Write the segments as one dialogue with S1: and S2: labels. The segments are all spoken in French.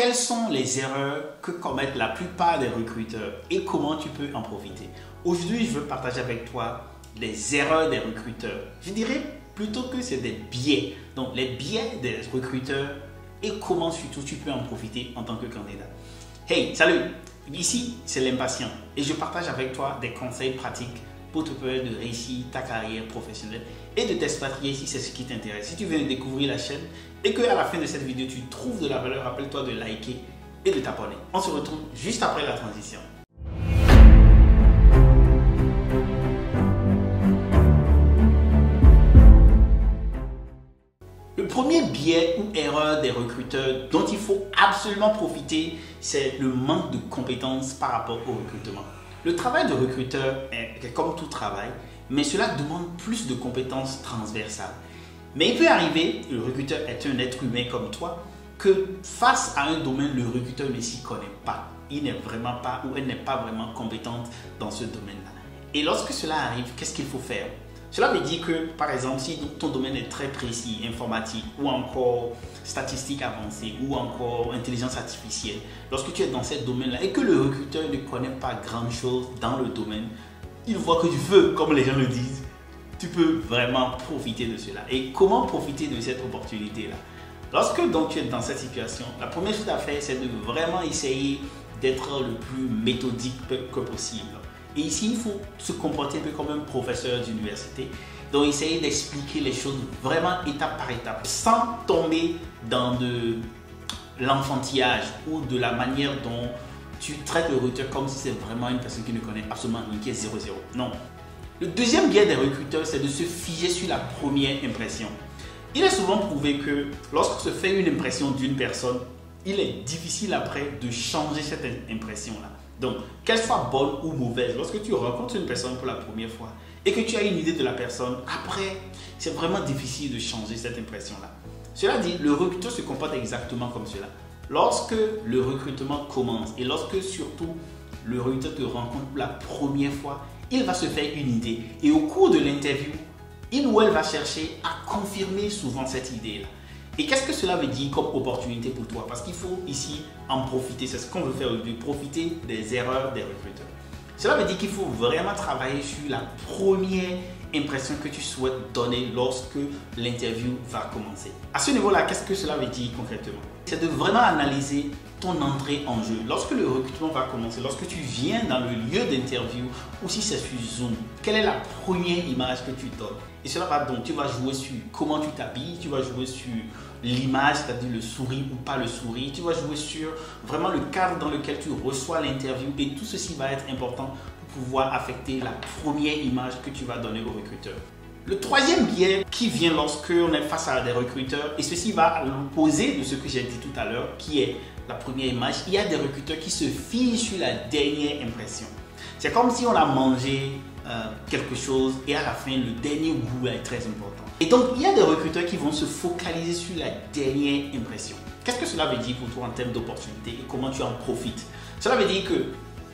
S1: quelles sont les erreurs que commettent la plupart des recruteurs et comment tu peux en profiter. Aujourd'hui, je veux partager avec toi les erreurs des recruteurs. Je dirais plutôt que c'est des biais. Donc, les biais des recruteurs et comment surtout tu peux en profiter en tant que candidat. Hey, salut! Ici, c'est l'impatient et je partage avec toi des conseils pratiques pour te permettre de réussir ta carrière professionnelle et de t'expatrier si c'est ce qui t'intéresse. Si tu viens de découvrir la chaîne et qu'à la fin de cette vidéo, tu trouves de la valeur, rappelle-toi de liker et de t'abonner. On se retrouve juste après la transition. Le premier biais ou erreur des recruteurs dont il faut absolument profiter, c'est le manque de compétences par rapport au recrutement. Le travail de recruteur est comme tout travail, mais cela demande plus de compétences transversales. Mais il peut arriver, le recruteur est un être humain comme toi, que face à un domaine, le recruteur ne s'y connaît pas. Il n'est vraiment pas ou elle n'est pas vraiment compétente dans ce domaine-là. Et lorsque cela arrive, qu'est-ce qu'il faut faire? Cela veut dire que, par exemple, si ton domaine est très précis, informatique ou encore statistique avancée ou encore intelligence artificielle, lorsque tu es dans ce domaine-là et que le recruteur ne connaît pas grand-chose dans le domaine, il voit que tu veux, comme les gens le disent, tu peux vraiment profiter de cela. Et comment profiter de cette opportunité-là? Lorsque donc tu es dans cette situation, la première chose à faire, c'est de vraiment essayer d'être le plus méthodique que possible. Et ici, il faut se comporter un peu comme un professeur d'université. Donc, essayer d'expliquer les choses vraiment étape par étape, sans tomber dans de l'enfantillage ou de la manière dont tu traites le recruteur comme si c'est vraiment une personne qui ne connaît absolument rien, qui est 0-0. Non. Le deuxième biais des recruteurs, c'est de se figer sur la première impression. Il est souvent prouvé que lorsqu'on se fait une impression d'une personne, il est difficile après de changer cette impression-là. Donc, qu'elle soit bonne ou mauvaise, lorsque tu rencontres une personne pour la première fois et que tu as une idée de la personne, après, c'est vraiment difficile de changer cette impression-là. Cela dit, le recruteur se comporte exactement comme cela. Lorsque le recrutement commence et lorsque surtout le recruteur te rencontre pour la première fois, il va se faire une idée et au cours de l'interview, il ou elle va chercher à confirmer souvent cette idée-là. Et qu'est-ce que cela veut dire comme opportunité pour toi? Parce qu'il faut ici en profiter, c'est ce qu'on veut faire aujourd'hui, profiter des erreurs des recruteurs. Cela veut dire qu'il faut vraiment travailler sur la première impression que tu souhaites donner lorsque l'interview va commencer. À ce niveau-là, qu'est-ce que cela veut dire concrètement? C'est de vraiment analyser ton entrée en jeu. Lorsque le recrutement va commencer, lorsque tu viens dans le lieu d'interview ou si c'est sur Zoom, quelle est la première image que tu donnes? Et cela va donc, tu vas jouer sur comment tu t'habilles, tu vas jouer sur l'image, c'est-à-dire le sourire ou pas le sourire, tu vas jouer sur vraiment le cadre dans lequel tu reçois l'interview et tout ceci va être important pour pouvoir affecter la première image que tu vas donner au recruteur. Le troisième biais qui vient lorsque on est face à des recruteurs, et ceci va à l'opposé de ce que j'ai dit tout à l'heure, qui est la première image, il y a des recruteurs qui se fient sur la dernière impression. C'est comme si on a mangé quelque chose et à la fin, le dernier goût est très important. Et donc, il y a des recruteurs qui vont se focaliser sur la dernière impression. Qu'est-ce que cela veut dire pour toi en termes d'opportunité et comment tu en profites? Cela veut dire que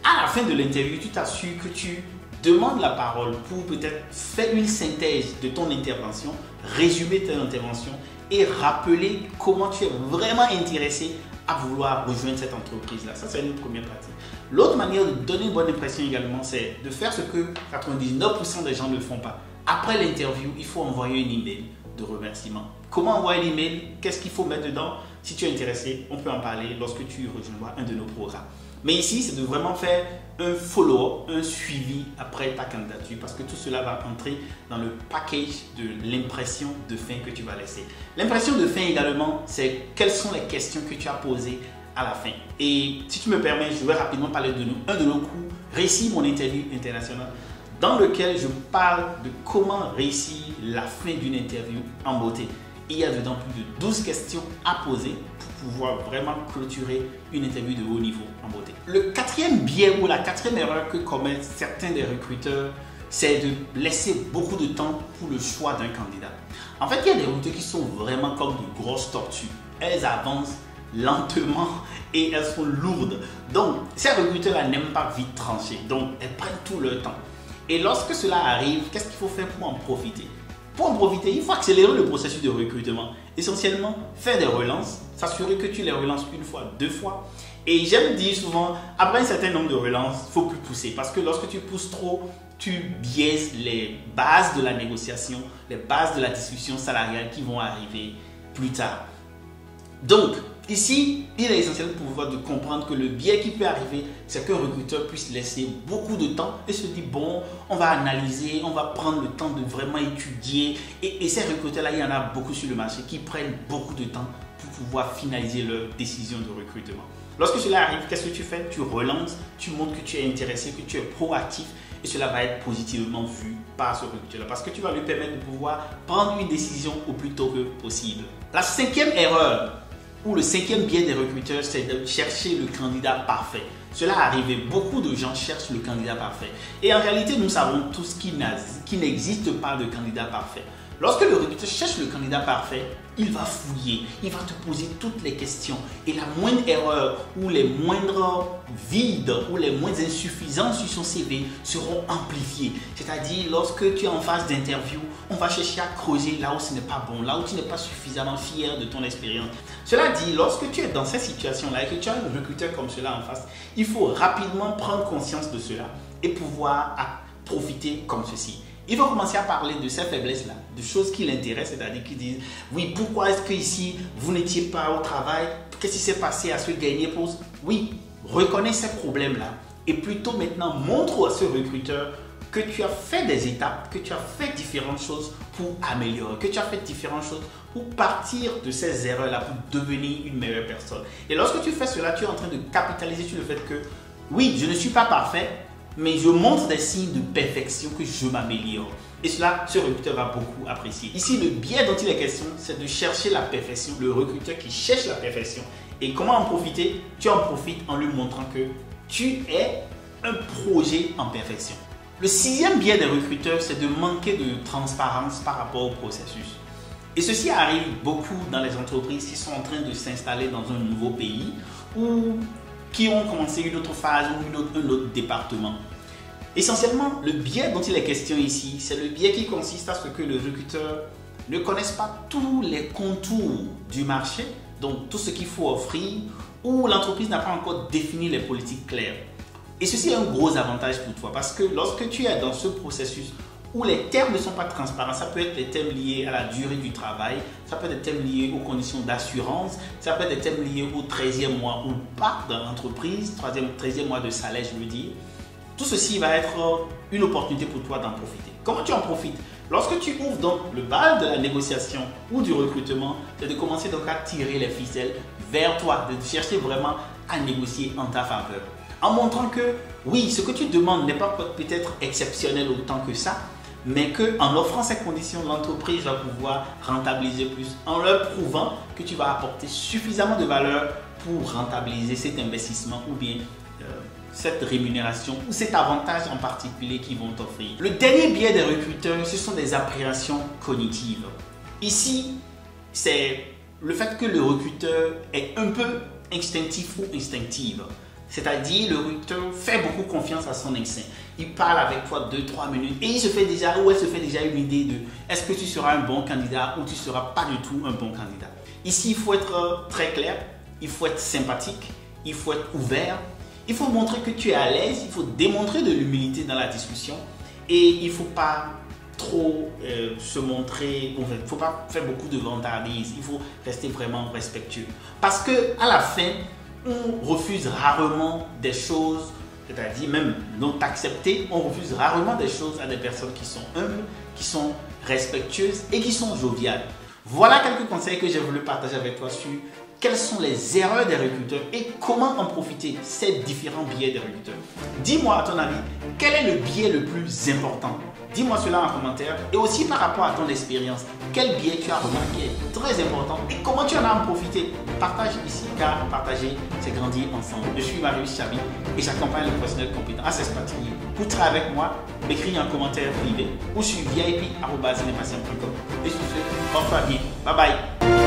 S1: à la fin de l'interview, tu t'assures que tu demandes la parole pour peut-être faire une synthèse de ton intervention, résumer ton intervention et rappeler comment tu es vraiment intéressé à vouloir rejoindre cette entreprise-là. Ça, c'est une première pratique. L'autre manière de donner une bonne impression également, c'est de faire ce que 99% des gens ne font pas. Après l'interview, il faut envoyer un email de remerciement. Comment envoyer l'email? Qu'est-ce qu'il faut mettre dedans? Si tu es intéressé, on peut en parler lorsque tu rejoindras un de nos programmes. Mais ici, c'est de vraiment faire un follow-up, un suivi après ta candidature parce que tout cela va entrer dans le package de l'impression de fin que tu vas laisser. L'impression de fin également, c'est quelles sont les questions que tu as posées à la fin. Et si tu me permets, je vais rapidement parler de un de nos cours, Réussir mon interview internationale, dans lequel je parle de comment réussir la fin d'une interview en beauté. Il y a dedans plus de 12 questions à poser pour pouvoir vraiment clôturer une interview de haut niveau en beauté. Le quatrième biais ou la quatrième erreur que commettent certains des recruteurs, c'est de laisser beaucoup de temps pour le choix d'un candidat. En fait, il y a des recruteurs qui sont vraiment comme de grosses tortues. Elles avancent lentement et elles sont lourdes. Donc, ces recruteurs-là n'aiment pas vite trancher. Donc, elles prennent tout leur temps. Et lorsque cela arrive, qu'est-ce qu'il faut faire pour en profiter? Pour en profiter, il faut accélérer le processus de recrutement. Essentiellement, faire des relances, s'assurer que tu les relances une fois, deux fois. Et j'aime dire souvent, après un certain nombre de relances, il ne faut plus pousser. Parce que lorsque tu pousses trop, tu biaises les bases de la négociation, les bases de la discussion salariale qui vont arriver plus tard. Donc, ici, il est essentiel pour vous de comprendre que le biais qui peut arriver, c'est qu'un recruteur puisse laisser beaucoup de temps et se dire, bon, on va analyser, on va prendre le temps de vraiment étudier. Et ces recruteurs-là, il y en a beaucoup sur le marché qui prennent beaucoup de temps pour pouvoir finaliser leur décision de recrutement. Lorsque cela arrive, qu'est-ce que tu fais? Tu relances, tu montres que tu es intéressé, que tu es proactif et cela va être positivement vu par ce recruteur-là parce que tu vas lui permettre de pouvoir prendre une décision au plus tôt que possible. La cinquième erreur ou le cinquième biais des recruteurs, c'est de chercher le candidat parfait. Cela arrive, beaucoup de gens cherchent le candidat parfait. Et en réalité, nous savons tous qu'il n'existe pas de candidat parfait. Lorsque le recruteur cherche le candidat parfait, il va fouiller, il va te poser toutes les questions. Et la moindre erreur ou les moindres vides ou les moindres insuffisances sur son CV seront amplifiées. C'est-à-dire, lorsque tu es en phase d'interview, on va chercher à creuser là où ce n'est pas bon, là où tu n'es pas suffisamment fier de ton expérience. Cela dit, lorsque tu es dans cette situation-là et que tu as un recruteur comme cela en face, il faut rapidement prendre conscience de cela et pouvoir profiter comme ceci. Il va commencer à parler de ses faiblesses-là, de choses qui l'intéressent, c'est-à-dire qu'ils disent « Oui, pourquoi est-ce qu'ici, vous n'étiez pas au travail? Qu'est-ce qui s'est passé à ce dernier poste ?» Oui, reconnais ces problèmes-là et plutôt maintenant montre à ce recruteur que tu as fait des étapes, que tu as fait différentes choses pour améliorer, que tu as fait différentes choses pour partir de ces erreurs-là, pour devenir une meilleure personne. Et lorsque tu fais cela, tu es en train de capitaliser sur le fait que oui, je ne suis pas parfait, mais je montre des signes de perfection que je m'améliore. Et cela, ce recruteur va beaucoup apprécier. Ici, le biais dont il est question, c'est de chercher la perfection. Le recruteur qui cherche la perfection. Et comment en profiter? Tu en profites en lui montrant que tu es un projet en perfection. Le sixième biais des recruteurs, c'est de manquer de transparence par rapport au processus. Et ceci arrive beaucoup dans les entreprises qui sont en train de s'installer dans un nouveau pays ou qui ont commencé une autre phase ou un autre département. Essentiellement, le biais dont il est question ici, c'est le biais qui consiste à ce que le recruteur ne connaisse pas tous les contours du marché, donc tout ce qu'il faut offrir, ou l'entreprise n'a pas encore défini les politiques claires. Et ceci est un gros avantage pour toi parce que lorsque tu es dans ce processus où les termes ne sont pas transparents, ça peut être des thèmes liés à la durée du travail, ça peut être des thèmes liés aux conditions d'assurance, ça peut être des thèmes liés au 13e mois ou pas dans l'entreprise, 13e mois de salaire, je veux dire. Tout ceci va être une opportunité pour toi d'en profiter. Comment tu en profites? Lorsque tu ouvres donc le bal de la négociation ou du recrutement, c'est de commencer donc à tirer les ficelles vers toi, de chercher vraiment à négocier en ta faveur. En montrant que oui, ce que tu demandes n'est pas peut-être exceptionnel autant que ça, mais qu'en offrant ces conditions, l'entreprise va pouvoir rentabiliser plus en leur prouvant que tu vas apporter suffisamment de valeur pour rentabiliser cet investissement ou bien cette rémunération ou cet avantage en particulier qu'ils vont t'offrir. Le dernier biais des recruteurs, ce sont des appréhensions cognitives. Ici, c'est le fait que le recruteur est un peu instinctif ou instinctive. C'est-à-dire, le recruteur fait beaucoup confiance à son instinct. Il parle avec toi 2-3 minutes et il se fait déjà ou elle se fait déjà une idée de est-ce que tu seras un bon candidat ou tu ne seras pas du tout un bon candidat. Ici, il faut être très clair, il faut être sympathique, il faut être ouvert, il faut montrer que tu es à l'aise, il faut démontrer de l'humilité dans la discussion et il ne faut pas trop se montrer, il ne faut pas faire beaucoup de vantardise, il faut rester vraiment respectueux. Parce qu'à la fin, on refuse rarement des choses, c'est-à-dire même non acceptées, on refuse rarement des choses à des personnes qui sont humbles, qui sont respectueuses et qui sont joviales. Voilà quelques conseils que j'ai voulu partager avec toi sur quelles sont les erreurs des recruteurs et comment en profiter, ces différents biais des recruteurs. Dis-moi à ton avis, quel est le biais le plus important? Dis-moi cela en commentaire et aussi par rapport à ton expérience, quel biais tu as remarqué très important et comment tu en as en profité. Partage ici car partager c'est grandir ensemble. Je suis Marius Chabi et j'accompagne les professionnels compétents à s'expatrier. Pour travailler avec moi, m'écris en commentaire privé ou sur vip@lemacien.com. Et sur ce, porte-toi bien. Bye bye.